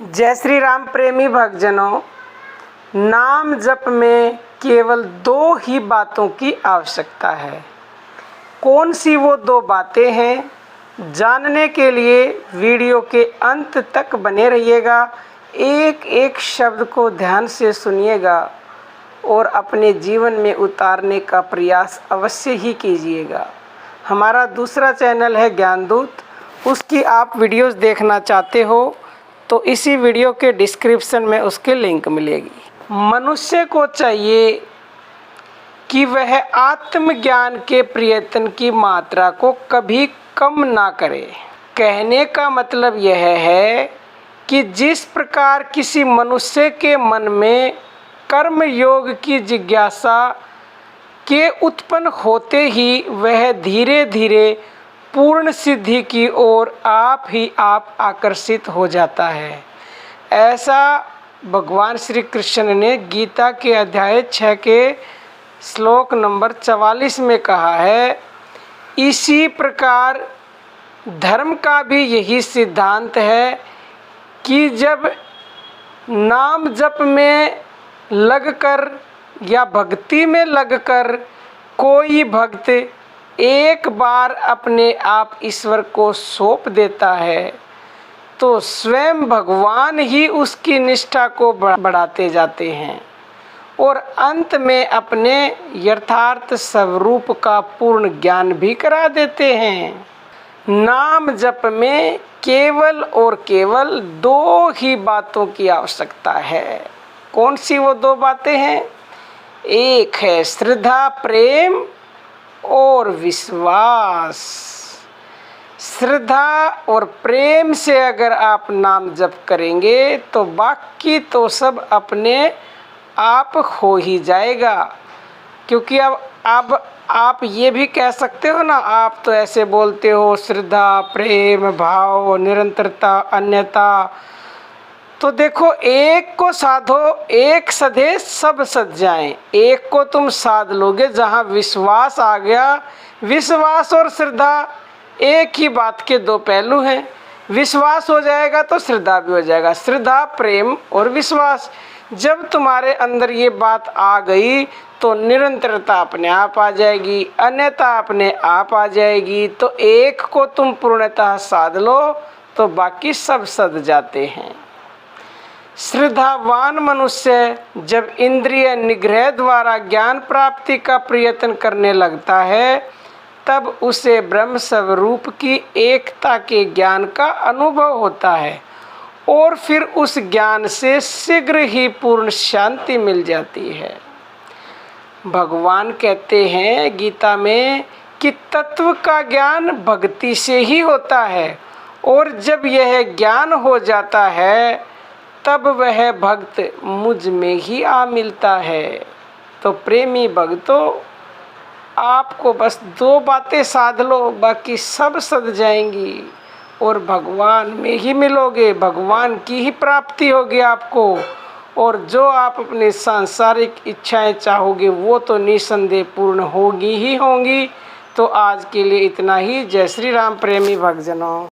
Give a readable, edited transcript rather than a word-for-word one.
जय श्री राम प्रेमी भक्तजनों, नाम जप में केवल दो ही बातों की आवश्यकता है। कौन सी वो दो बातें हैं, जानने के लिए वीडियो के अंत तक बने रहिएगा। एक एक शब्द को ध्यान से सुनिएगा और अपने जीवन में उतारने का प्रयास अवश्य ही कीजिएगा। हमारा दूसरा चैनल है ज्ञानदूत, उसकी आप वीडियोस देखना चाहते हो तो इसी वीडियो के डिस्क्रिप्शन में उसकी लिंक मिलेगी। मनुष्य को चाहिए कि वह आत्मज्ञान के प्रयत्न की मात्रा को कभी कम ना करे। कहने का मतलब यह है कि जिस प्रकार किसी मनुष्य के मन में कर्म योग की जिज्ञासा के उत्पन्न होते ही वह धीरे धीरे पूर्ण सिद्धि की ओर आप ही आप आकर्षित हो जाता है, ऐसा भगवान श्री कृष्ण ने गीता के अध्याय 6 के श्लोक नंबर 44 में कहा है। इसी प्रकार धर्म का भी यही सिद्धांत है कि जब नाम जप में लगकर या भक्ति में लगकर कोई भक्त एक बार अपने आप ईश्वर को सौंप देता है तो स्वयं भगवान ही उसकी निष्ठा को बढ़ाते जाते हैं और अंत में अपने यथार्थ स्वरूप का पूर्ण ज्ञान भी करा देते हैं। नाम जप में केवल और केवल दो ही बातों की आवश्यकता है। कौन सी वो दो बातें हैं? एक है श्रद्धा प्रेम और विश्वास। श्रद्धा और प्रेम से अगर आप नाम जप करेंगे तो बाकी तो सब अपने आप हो ही जाएगा। क्योंकि अब आप ये भी कह सकते हो ना, आप तो ऐसे बोलते हो श्रद्धा प्रेम भाव निरंतरता अन्यता। तो देखो, एक को साधो एक सधे सब सध जाएं। एक को तुम साध लोगे जहाँ विश्वास आ गया। विश्वास और श्रद्धा एक ही बात के दो पहलू हैं। विश्वास हो जाएगा तो श्रद्धा भी हो जाएगा। श्रद्धा प्रेम और विश्वास, जब तुम्हारे अंदर ये बात आ गई तो निरंतरता अपने आप आ जाएगी, अन्यता अपने आप आ जाएगी। तो एक को तुम पूर्णतः साध लो तो बाकी सब सध जाते हैं। श्रद्धावान मनुष्य जब इंद्रिय निग्रह द्वारा ज्ञान प्राप्ति का प्रयत्न करने लगता है तब उसे ब्रह्म स्वरूप की एकता के ज्ञान का अनुभव होता है और फिर उस ज्ञान से शीघ्र ही पूर्ण शांति मिल जाती है। भगवान कहते हैं गीता में कि तत्व का ज्ञान भक्ति से ही होता है और जब यह ज्ञान हो जाता है तब वह भक्त मुझ में ही आ मिलता है। तो प्रेमी भक्तों, आपको बस दो बातें साध लो, बाकी सब सध जाएंगी और भगवान में ही मिलोगे। भगवान की ही प्राप्ति होगी आपको और जो आप अपनी सांसारिक इच्छाएं चाहोगे वो तो निसंदेह पूर्ण होगी ही होंगी। तो आज के लिए इतना ही। जय श्री राम प्रेमी भक्तजनों।